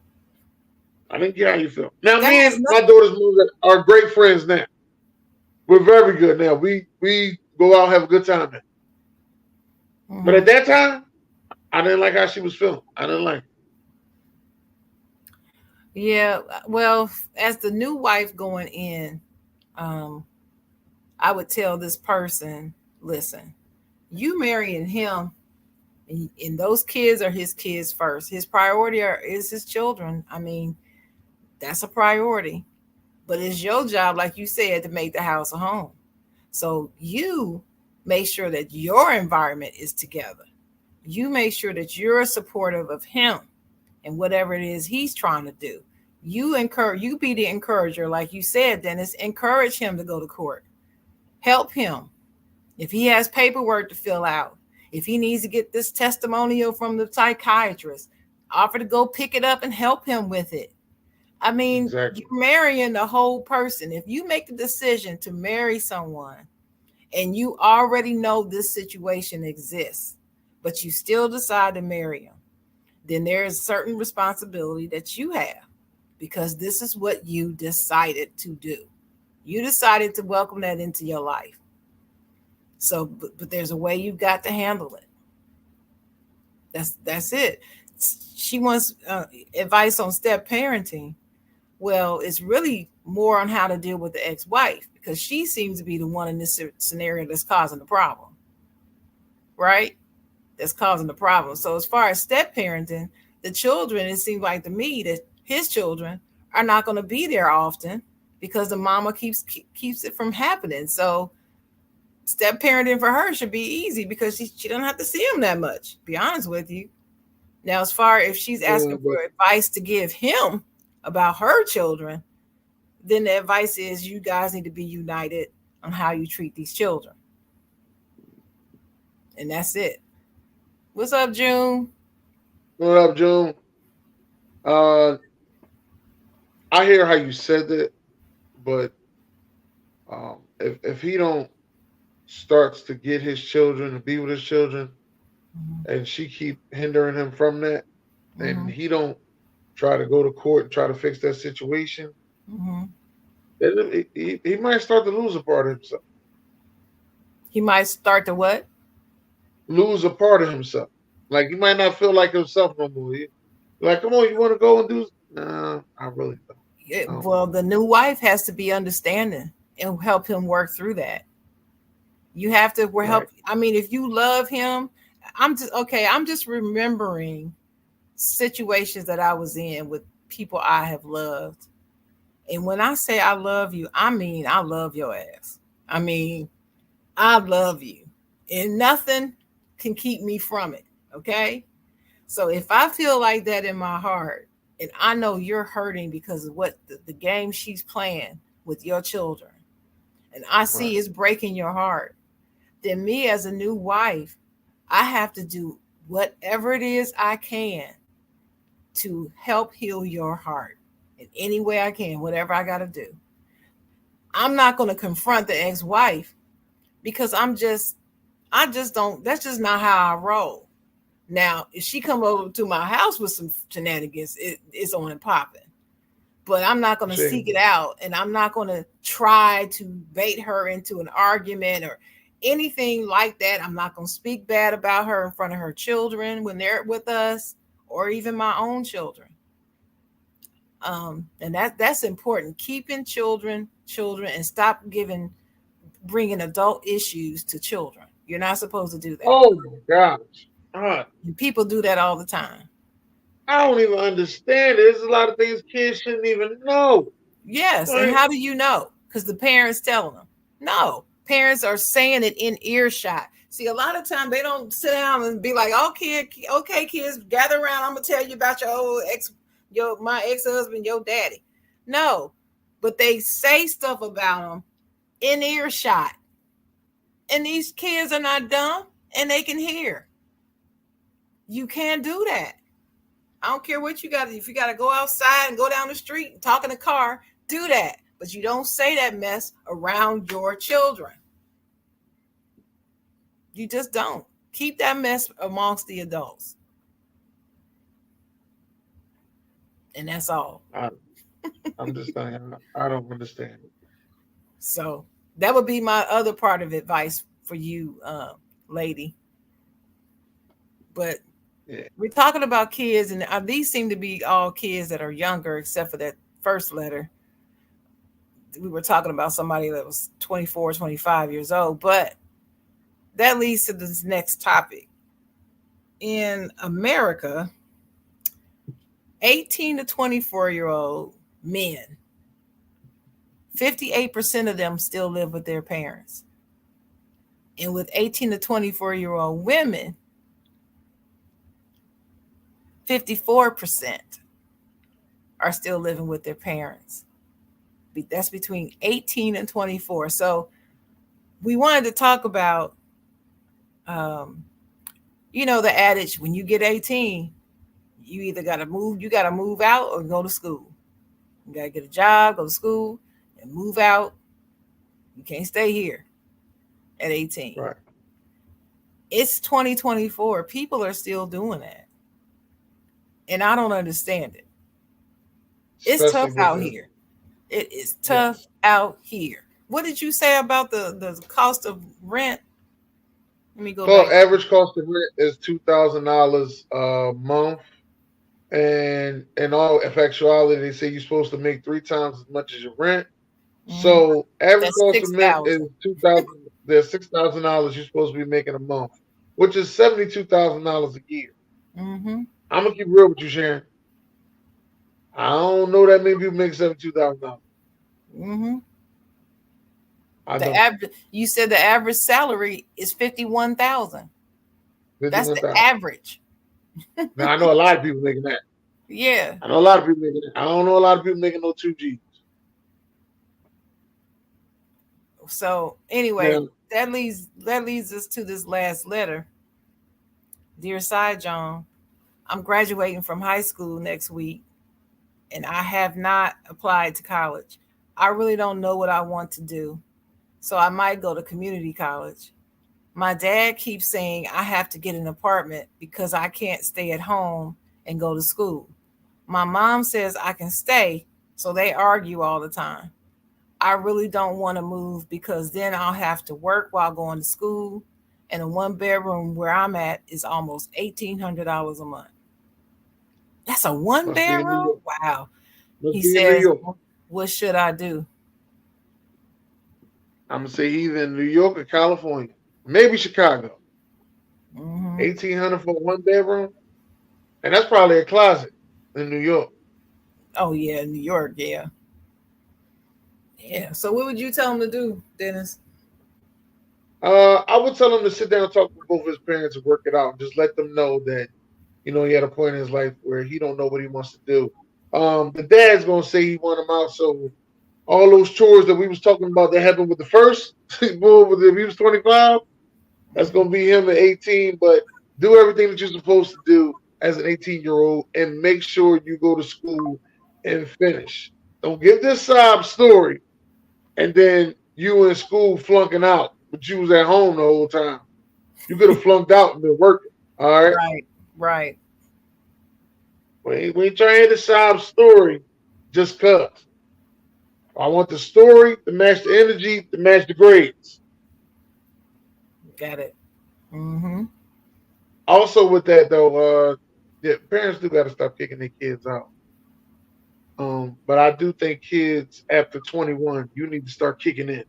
I didn't care how you feel. Now, That me has and my daughter's mother are great friends now. We're very good now. We go out and have a good time now. But nothing. at that time, I didn't like how she was feeling. I didn't like it. Yeah, well, as the new wife going in, um, I would tell this person, listen, you marrying him, and those kids are his kids first. His priority is his children. I mean, That's a priority. But it's your job, like you said, to make the house a home. So you make sure that your environment is together. You make sure that you're supportive of him and whatever it is he's trying to do. You be the encourager, like you said, Dennis. Encourage him to go to court. Help him. If he has paperwork to fill out, if he needs to get this testimonial from the psychiatrist, offer to go pick it up and help him with it. I mean, Exactly. you're marrying the whole person. If you make a decision to marry someone and you already know this situation exists, but you still decide to marry him, then there is certain responsibility that you have because this is what you decided to do. You decided to welcome that into your life. So, but there's a way you've got to handle it. That's it. She wants advice on step parenting. Well, it's really more on how to deal with the ex-wife because she seems to be the one in this scenario that's causing the problem, right? That's causing the problem. So as far as step parenting, the children, it seems like to me that his children are not going to be there often because the mama keeps it from happening. So step parenting for her should be easy because she doesn't have to see him that much. Be honest with you. Now, as far if she's Yeah, asking for but advice to give him about her children, then the advice is you guys need to be united on how you treat these children. And that's it. What's up, June? what up, June? Uh, I hear how you said that, but if he don't starts to get his children to be with his children, Mm-hmm. and she keep hindering him from that, and Mm-hmm. he don't try to go to court and try to fix that situation, Mm-hmm. then he might start to lose a part of himself. He might start to what? Lose a part of himself. Like he might not feel like himself no more. Like, come on, you want to go and do? Nah, I really don't. I don't Well, want the new wife has to be understanding and help him work through that. You have to to. help. Right, I mean, if you love him, I'm just okay. I'm just remembering situations that I was in with people I have loved. And when I say I love you, I mean I love your ass. I mean, I love you. And nothing can keep me from it. Okay? So if I feel like that in my heart, and I know you're hurting because of what the game she's playing with your children, and I right. see it's breaking your heart, then me as a new wife, I have to do whatever it is I can to help heal your heart in any way I can, whatever I got to do. I'm not going to confront the ex-wife because I just don't, that's just not how I roll. Now, if she come over to my house with some shenanigans, it's on and popping. But I'm not going to seek Shame. it out, and I'm not going to try to bait her into an argument or anything like that. I'm not going to speak bad about her in front of her children when they're with us, or even my own children. And that's important. Keeping children, and stop bringing adult issues to children. You're not supposed to do that, Oh my gosh. and people do that all the time. I don't even understand it. There's a lot of things kids shouldn't even know. Yes, and Like, how do you know? Because the parents telling them. No, parents are saying it in earshot. See, a lot of time they don't sit down and be like, okay, kids, gather around. I'm gonna tell you about your old my ex-husband, your daddy." No, but they say stuff about them in earshot, and these kids are not dumb, and they can hear. You can't do that. I don't care what you got. If you got to go outside and go down the street and talk in the car, do that. But you don't say that mess around your children. You just don't. Keep that mess amongst the adults. And that's all. I, I'm just saying, I don't understand it. So that would be my other part of advice for you, lady. But Yeah, we're talking about kids, and these seem to be all kids that are younger, except for that first letter. We were talking about somebody that was 24, 25 years old. But that leads to this next topic. In America, 18 to 24-year-old men, 58% of them still live with their parents. And with 18 to 24-year-old women, 54% are still living with their parents. That's between 18 and 24. So we wanted to talk about, um, the adage, when you get 18, you either got to move out or go to school. You got to get a job, go to school, and move out. You can't stay here at 18. Right. It's 2024. People are still doing that. And I don't understand it. It's tough Especially with out the here. It is tough yes. out here. What did you say about the cost of rent? Let me go So back. average cost of rent is $2,000 a month, and in all effectuality, they say you're supposed to make three times as much as your rent. Hmm. So average That's cost of rent is 6,000. 2,000. There's $6,000 you're supposed to be making a month, which is $72,000 a year. Mm-hmm. I'm gonna keep real with you, Sharon. I don't know that many people make $72,000. Mm-hmm. I The don't. average. You said the average salary is 51,000. That's Fifty-one the thousand. average. Now I know a lot of people making that. Yeah. I know a lot of people making that. I don't know a lot of people making no two G's. So anyway, Now, that leads us to this last letter. Dear Side John, I'm graduating from high school next week, and I have not applied to college. I really don't know what I want to do, so I might go to community college. My dad keeps saying I have to get an apartment because I can't stay at home and go to school. My mom says I can stay, so they argue all the time. I really don't want to move because then I'll have to work while going to school, and a one bedroom where I'm at is almost $1,800 a month. That's a one must be in New bedroom? York. Wow. He Must be in New says, York. what should I do? I'm gonna say either in New York or California, maybe Chicago. Hmm. 1,800 for a one bedroom, and that's probably a closet in New York. Oh, yeah, New York. Yeah. Yeah. So, what would you tell him to do, Dennis? I would tell him to sit down and talk with both his parents and work it out, and just let them know that he had a point in his life where he don't know what he wants to do. The dad's gonna say he want him out, so all those chores that we was talking about that happened with the first boy with if he was 25, that's gonna Hmm. be him at 18. But do everything that you're supposed to do as an 18-year-old, and make sure you go to school and finish. Don't give this sob story and then you in school flunking out, but you was at home the whole time. You could have flunked out and been working. All right. Right. Right. We ain't trying to hear the sob story just cause. I want the story to match the energy to match the grades. Got it. Hmm. Also with that though, yeah, parents do gotta stop kicking their kids out. But I do think kids after 21, you need to start kicking in.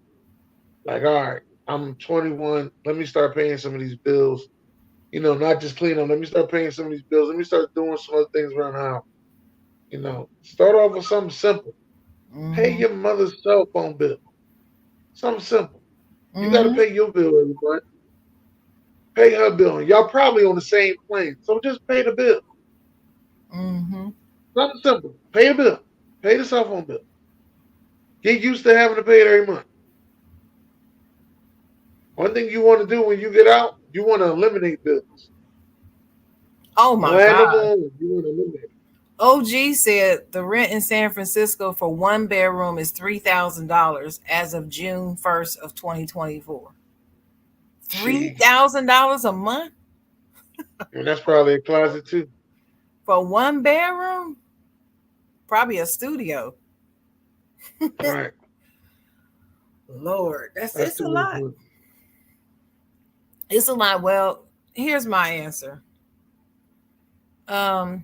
Like, all right, I'm 21. Let me start paying some of these bills. Not just clean them. Let me start paying some of these bills. Let me start doing some other things around the house. Start off with something simple. Pay Hmm. your mother's cell phone bill. Something simple. You got to Hmm. pay your bill every month. Pay her bill. And y'all probably on the same plane. So just pay the bill. Hmm. Something simple. Pay a bill. Pay the cell phone bill. Get used to having to pay it every month. One thing you want to do when you get out, you want to eliminate bills. Oh Don't my add no God. more. You want to eliminate it. OG said the rent in San Francisco for one bedroom is $3,000 as of June 1st of 2024. Jeez. $3,000 a month And that's probably a closet too. for one bedroom? Probably a studio. Right. Lord, that's That's it's a too much lot. money. It's a lot. Well, here's my answer. Um,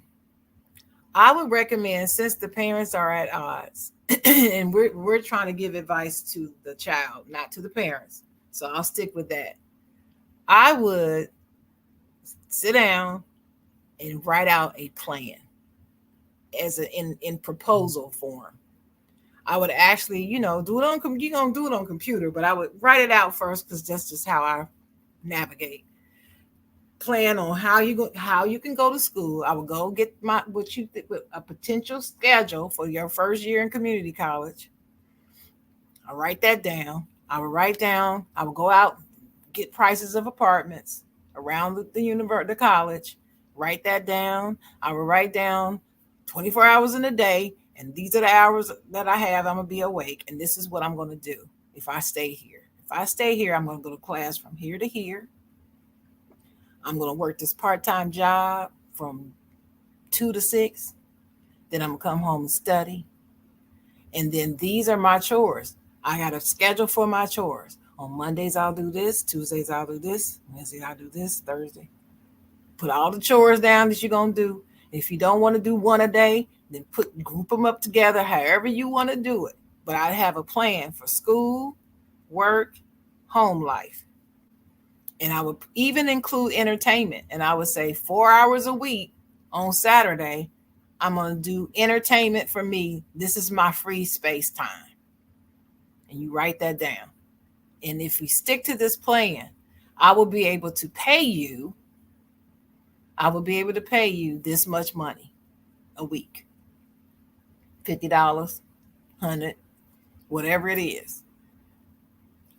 I would recommend, since the parents are at odds, and we're trying to give advice to the child, not to the parents. So I'll stick with that. I would sit down and write out a plan as in proposal form. I would actually, do it on you gonna do it on computer, but I would write it out first because that's just how I navigate. Plan on how you can go to school. I would go get my what you a potential schedule for your first year in community college. I write that down. I would write down. I would go out, get prices of apartments around the college. Write that down. I would write down 24 hours in a day, and these are the hours that I have. I'm gonna be awake, and this is what I'm gonna do if I stay here. If I stay here, I'm gonna go to class from here to here. I'm gonna work this part-time job from 2 to 6. Then I'm gonna come home and study. And then these are my chores. I got a schedule for my chores. On Mondays, I'll do this. Tuesdays, I'll do this. Wednesday, I'll do this. Thursday. Put all the chores down that you're going to do. If you don't want to do one a day, then group them up together however you want to do it. But I have a plan for school, work, home life. And I would even include entertainment. And I would say 4 hours a week on Saturday, I'm going to do entertainment for me. This is my free space time. And you write that down. And if we stick to this plan, I will be able to pay you. I will be able to pay you this much money a week. $50, 100, whatever it is.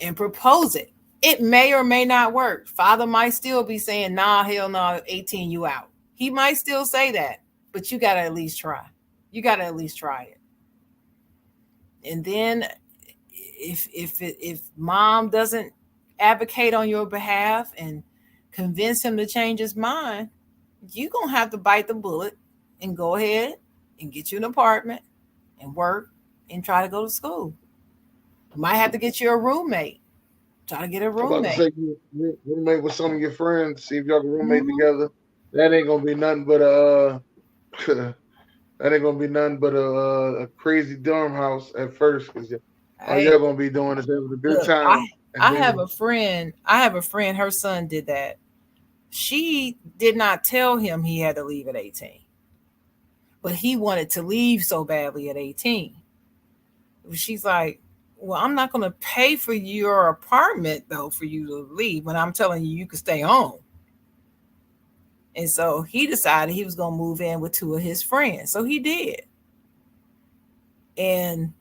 And propose it. It may or may not work. Father might still be saying, nah, hell no, 18, you out. He might still say that, but you got to at least try. You got to at least try it. And then if mom doesn't advocate on your behalf and convince him to change his mind, you're going to have to bite the bullet and go ahead and get you an apartment and work and try to go to school. You might have to get you a roommate. Try to get a I'm about to roommate. say roommate with some of your friends. See if y'all can roommate Mm-hmm. together. That ain't gonna be nothing but that ain't gonna be nothing but a crazy dorm house at first, because all Hey, y'all gonna be doing is having a good look, time, and I have then a friend. I have a friend. Her son did that. She did not tell him he had to leave at 18, but he wanted to leave so badly at 18. She's like, well, I'm not going to pay for your apartment though for you to leave when I'm telling you can stay home. And so he decided he was going to move in with two of his friends. So he did. And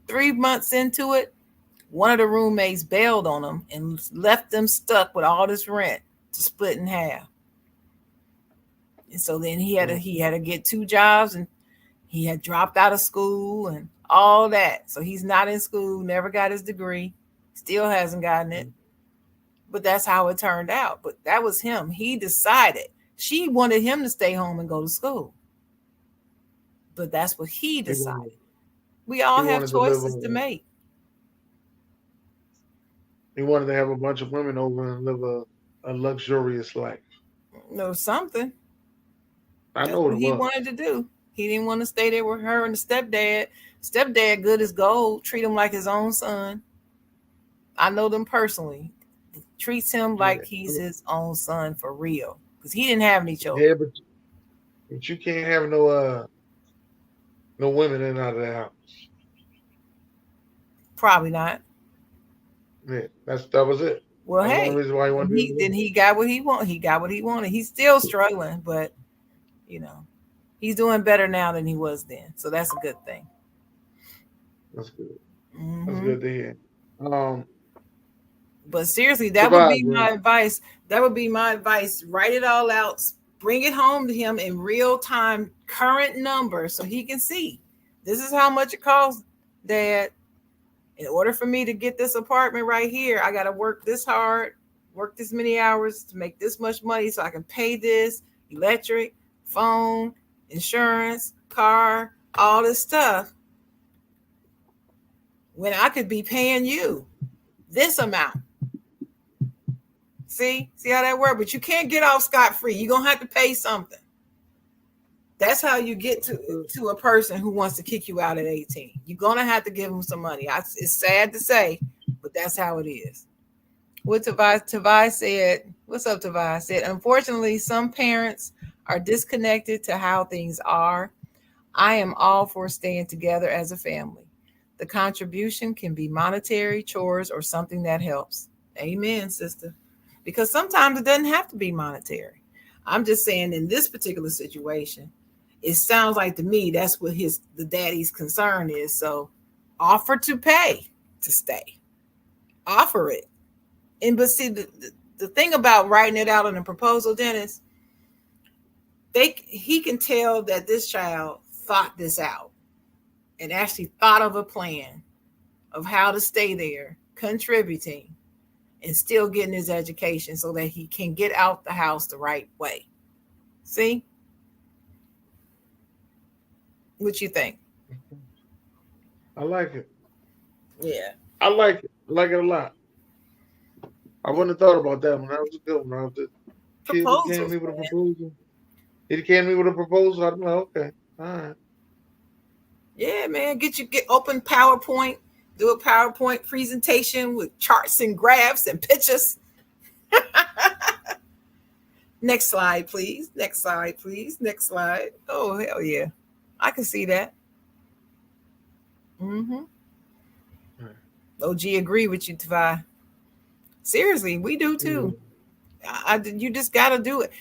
3 months into it, one of the roommates bailed on him and left them stuck with all this rent to split in half. And so then he had to get two jobs, and he had dropped out of school and all that. So he's not in school, never got his degree, still hasn't gotten it. But that's how it turned out. But that was him. He decided. She wanted him to stay home and go to school. But that's what he he decided. wanted, We all he have wanted to live choices to make. he wanted to have a bunch of women over and live a luxurious life. Or something. I That's know what it he was. wanted to do. He didn't want to stay there with her and the stepdad. Stepdad, good as gold, treat him like his own son. I know them personally. Treats him like he's Yeah, his own son for real. Because he didn't have any children. yeah, but you can't have no women in and out of the house. Probably not. Yeah, that was it. Well, That's the only hey, reason why he then wanted to he do then he got what he wanted. He got what he wanted. He's still struggling, but you know, he's doing better now than he was then. So that's a good thing. That's good. That's Hmm. good to hear. Um, But seriously, that would Survive, be bro. my advice. That would be my advice. Write it all out. Bring it home to him in real time, current numbers, so he can see. This is how much it costs, Dad. In order for me to get this apartment right here, I got to work this hard, work this many hours to make this much money so I can pay this electric, phone, insurance, car, all this stuff when I could be paying you this amount. See how that works? But you can't get off scot free. You're gonna have to pay something. That's how you get to a person who wants to kick you out at 18. You're gonna have to give them some money. It's sad to say, but that's how it is. What Tavai said, what's up, Tavai? Said, unfortunately, some parents are disconnected to how things are. I am all for staying together as a family. The contribution can be monetary, chores, or something that helps. Amen, sister. Because sometimes it doesn't have to be monetary. I'm just saying in this particular situation, it sounds like to me that's what the daddy's concern is. So offer to pay to stay. Offer it. And but see the thing about writing it out in a proposal, Dennis, he can tell that this child thought this out and actually thought of a plan of how to stay there, contributing, and still getting his education so that he can get out the house the right way. See? What you think? I like it. Yeah. I like it. I like it a lot. I wouldn't have thought about that one. That was a good one. The kid would came to Proposals, me with a man. proposal. He came to me with a proposal. I'm like, okay, all right. Yeah, man. Get open PowerPoint, do a PowerPoint presentation with charts and graphs and pictures. Next slide, please. Next slide, please. Next slide. Oh, hell yeah. I can see that. Mm-hmm. Right. OG agree with you, Tavai. Seriously, we do Yeah. too. You just got to do it.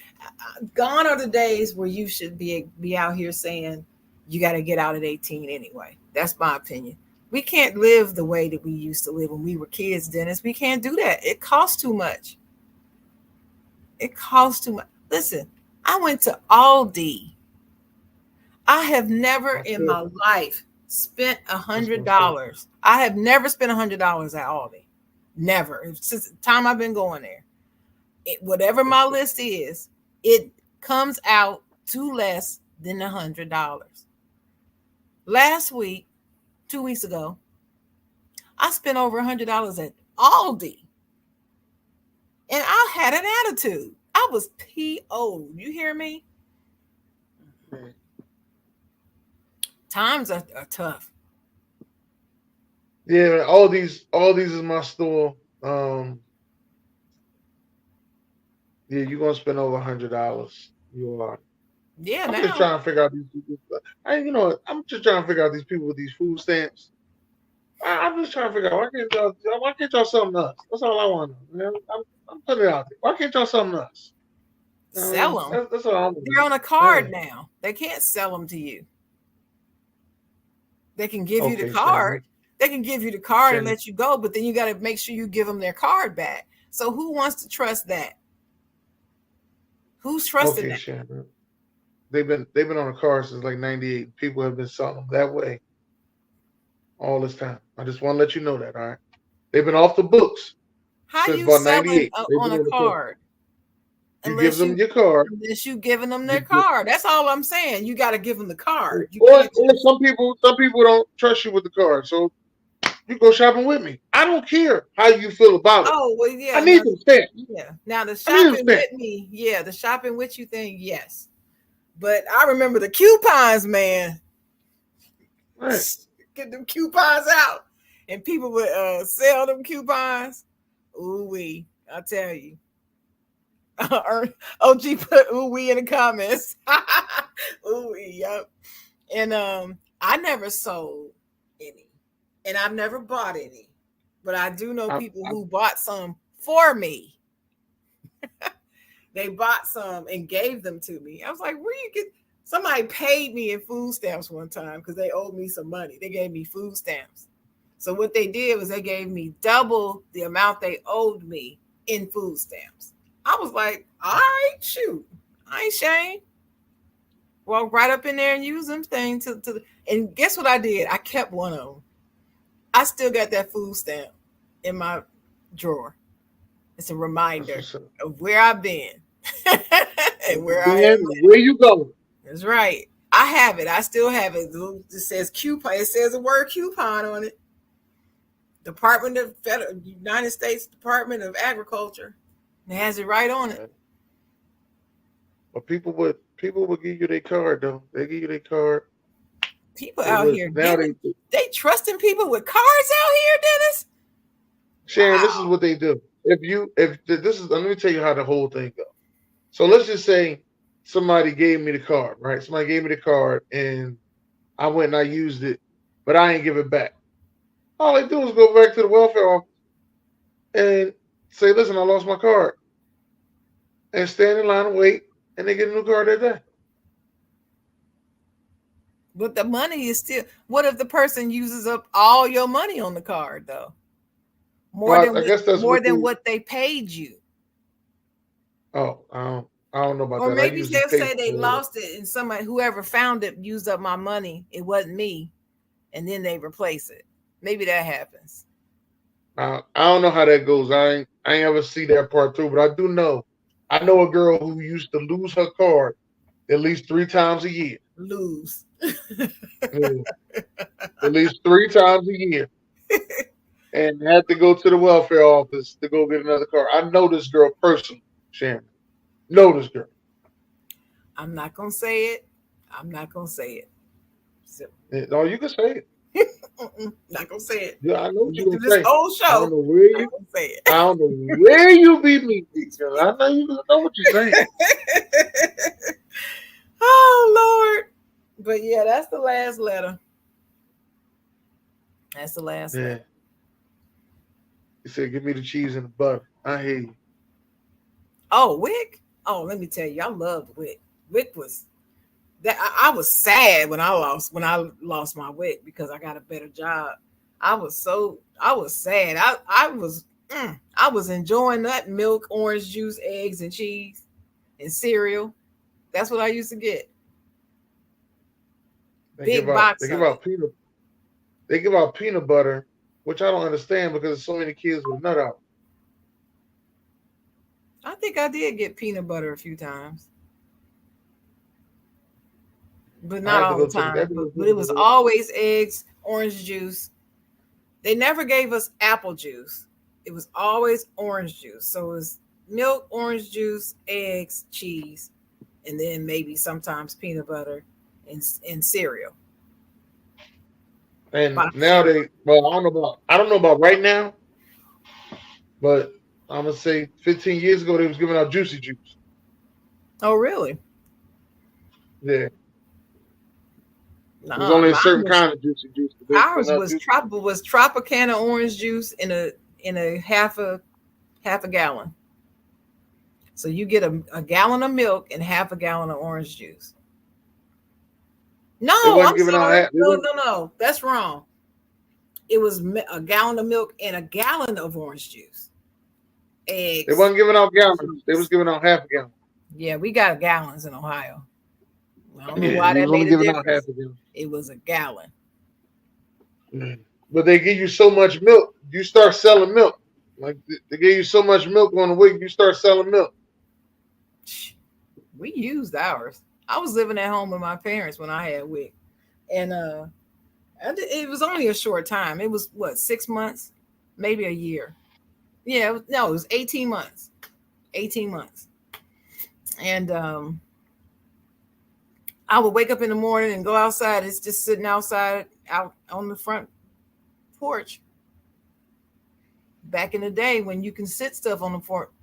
Gone are the days where you should be out here saying you got to get out at 18 anyway. That's my opinion. We can't live the way that we used to live when we were kids, Dennis. We can't do that. It costs too much. It costs too much. Listen, I went to Aldi. I have never I in feel my life spent a that's hundred my fault. dollars. I have never spent $100 at Aldi. Never. Since the time I've been going there. Whatever my list is, it comes out to less than $100. Last week, 2 weeks ago, I spent over $100 at Aldi, and I had an attitude. I was PO. You hear me? Right. Times are tough. Yeah, all these is my store. Yeah, you're gonna spend over $100. You are. Yeah, I'm just now. trying to figure out these people. I'm just trying to figure out these people with these food stamps. I'm just trying to figure out why can't y'all something else? That's all I want to know. Man. I'm putting it out there. Why can't y'all something else? I Sell mean, them. that's all I'm They're doing. on a Yeah. card now. They can't sell them to you. They can give you the Okay, card. Shannon. They can give you the card and Shannon. let you go, but then you got to make sure you give them their card back. So who wants to trust that? Who's trusting Okay, that? Shannon. They've been on a car since like '98. People have been selling them that way all this time. I just want to let you know that. All right. They've been off the books How since you about selling '98. They've on been a on the car. card You give unless them you your card. unless you giving them You their get, card? That's all I'm saying. You got to give them the card. You or can't just. some people don't trust you with the card, so you go shopping with me. I don't care how you feel about it. Oh well, I yeah. need Now, them stamps. yeah. Now the I need them shopping stamps. with me, yeah. The shopping with you thing, yes. But I remember the coupons, man. Right. Get them coupons out, and people would sell them coupons. Ooh wee, I tell you. OG put ooh wee in the comments. Ooh wee, yep. And I never sold any, and I've never bought any, but I do know I, people I, who bought some for me. They bought some and gave them to me. I was like, where you get? Somebody paid me in food stamps one time because they owed me some money. They gave me food stamps. So what they did was they gave me double the amount they owed me in food stamps. I was like, all right, shoot, I ain't shame. Walk right up in there and use them things and guess what I did? I kept one of them. I still got that food stamp in my drawer. It's a that's reminder what's up. of where I've been and Where you where I been? am. Where you going? That's right. I have it. I still have it. It says coupon. It says the word coupon on it. Department of Federal United States Department of Agriculture. It has it right on it. Right. But people would give you their card though. They give you their card. People They out would here now giving, they trusting people with cards out here, Dennis. Sharon, this is Wow. what they do. If this is let me tell you how the whole thing goes. So let's just say somebody gave me the card, right? Somebody gave me the card and I went and I used it, but I ain't give it back. All they do is go back to the welfare office and say, "Listen, I lost my card," and stand in line and wait, and they get a new card that day. But the money is still. What if the person uses up all your money on the card though? More Well, than I what guess that's more what than they. what they paid you. Oh, I don't know about Or that. I maybe usually they'll pay say they for it. lost it and somebody whoever found it used up my money. It wasn't me. And then they replace it. Maybe that happens. I don't know how that goes. I ain't ever see that part too, but I do know. I know a girl who used to lose her card at least 3 times a year. Lose. Yeah, at least 3 times a year, and had to go to the welfare office to go get another card. I know this girl personally, Shannon. Know this girl. I'm not gonna say it. I'm not gonna say it. So, No, you can say it. not gonna say it. Yeah, I know We what get you're through gonna this say. whole I don't show. know where Not you. gonna say I don't know where you be me, because I know you know what you're saying. it. Oh Lord. But yeah, that's the last letter. That's the last letter. Yeah, he said, "Give me the cheese and the butter." I hear you. Oh, Wick. Oh, let me tell you, I loved Wick. Wick was that I was sad when I lost my wick because I got a better job. I was sad. I was enjoying that milk, orange juice, eggs, and cheese and cereal. That's what I used to get. Big They box give of it. out peanut butter, which I don't understand because there's so many kids with nut out. I think I did get peanut butter a few times, but I not had to all the go to the. I had time. to go But it to was the. always eggs, orange juice. They never gave us apple juice. It was always orange juice. So it was milk, orange juice, eggs, cheese, and then maybe sometimes peanut butter and cereal, And box now cereal. they. Well, I don't know about right now, but I'm gonna say 15 years ago they was giving out juicy juice. Oh, really? Yeah, it was Nah, only a mine certain was kind of juicy juice, but they was ours giving out juicy juice. was Tropicana orange juice in a half a gallon. So you get a gallon of milk and half a gallon of orange juice. They No, wasn't I'm giving out sorry. half. They No, wasn't, no, no. That's wrong. It was a gallon of milk and a gallon of orange juice, they eggs, wasn't giving out and gallons. They was cheese. giving out half a gallon. Yeah, we got gallons in Ohio. I don't know Yeah, why they that was only made a giving out half difference. a gallon. It was a gallon. But they give you so much milk, you start selling milk. Like they give you so much milk on the week, you start selling milk. We used ours. I was living at home with my parents when I had WIC, and it was only a short time. It was what 6 months, maybe a year. Yeah, no, it was 18 months. 18 months, and I would wake up in the morning and go outside. It's just sitting outside out on the front porch. Back in the day when you can sit stuff on the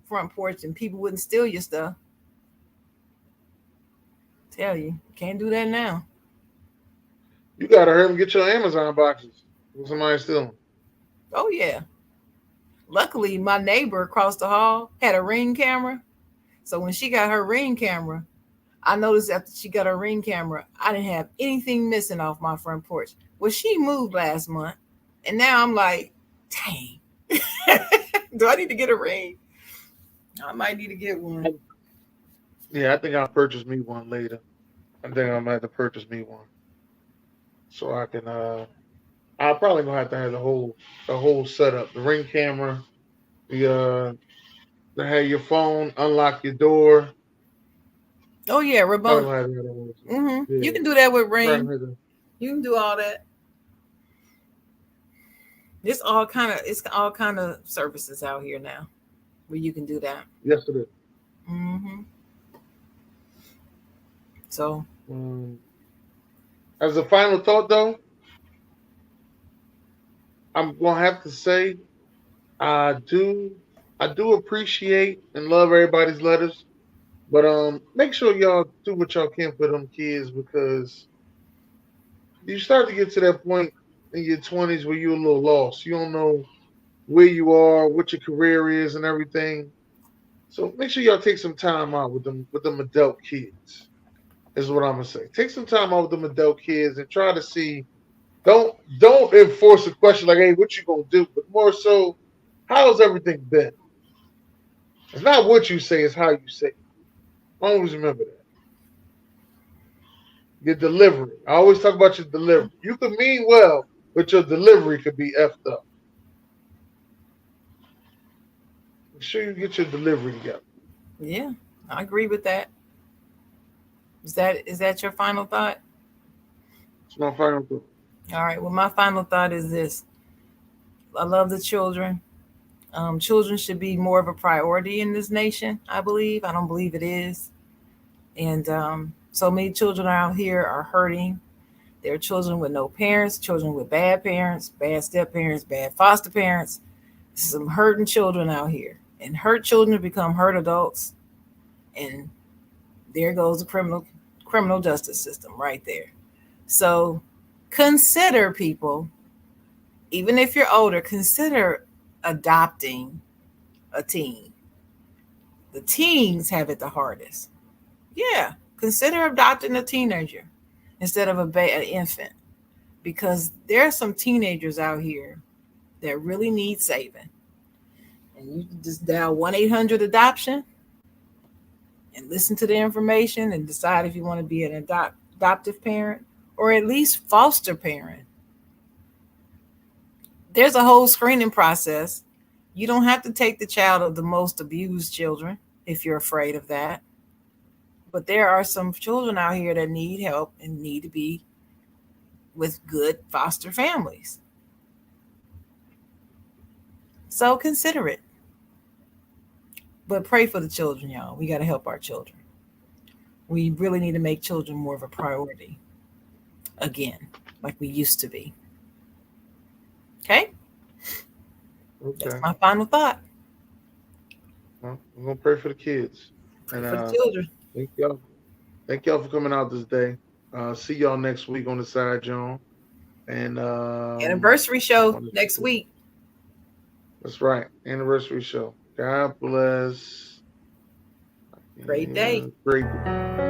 front porch and people wouldn't steal your stuff. Tell you, can't do that now. You gotta hurry and get your Amazon boxes. When somebody stealing. Them. Oh yeah. Luckily, my neighbor across the hall had a Ring camera. So when she got her Ring camera, I noticed after she got her Ring camera, I didn't have anything missing off my front porch. Well, she moved last month, and now I'm like, dang, do I need to get a Ring? I might need to get one. Yeah, I think I'll purchase me one later. I think I'm gonna have to purchase me one so I can. I'll probably gonna have to have the whole setup, the Ring camera, the to have your phone unlock your door. Oh yeah, Probably remote. gonna have that also. You Yeah, can do that with probably Ring. gonna have that. You can do all that. It's all kind of services out here now where you can do that. Yes, it is. hmm So Um, as a final thought, though, I'm gonna have to say I do I do appreciate and love everybody's letters, but make sure y'all do what y'all can for them kids because you start to get to that point. in your 20s where you're a little lost. You don't know where you are, what your career is, and everything. So make sure y'all take some time out with them adult kids. Is what I'm gonna say. Take some time out with them adult kids and try to see. Don't enforce a question like, "Hey, what you gonna do?" But more so, how's everything been? It's not what you say; it's how you say it. Always remember that. Your delivery. I always talk about your delivery. You can mean well, but your delivery could be effed up. Make sure you get your delivery together. Yeah, I agree with that. Is that your final thought? It's my final thought. All right. Well, my final thought is this: I love the children. Children should be more of a priority in this nation. I believe. I don't believe it is, and so many children out here are hurting. There are children with no parents, children with bad step parents, bad foster parents. Some hurting children out here, and hurt children become hurt adults, and there goes the criminal justice system right there. So consider, people, even if you're older, consider adopting a teen. The teens have it the hardest. Yeah, consider adopting a teenager instead of an infant, because there are some teenagers out here that really need saving. And you can just dial 1-800 adoption and listen to the information and decide if you want to be an adoptive parent or at least foster parent. There's a whole screening process. You don't have to take the child of the most abused children if you're afraid of that. But there are some children out here that need help and need to be with good foster families. So consider it. But pray for the children, y'all. We got to help our children. We really need to make children more of a priority again, like we used to be. Okay? That's Okay. my final thought. Well, I'm gonna pray for the kids. Pray And for the children. thank y'all. Thank y'all for coming out this day. See y'all next week on the side, John. And Anniversary show wanna next say- week. that's right. Anniversary show. God bless. Great day. Great day.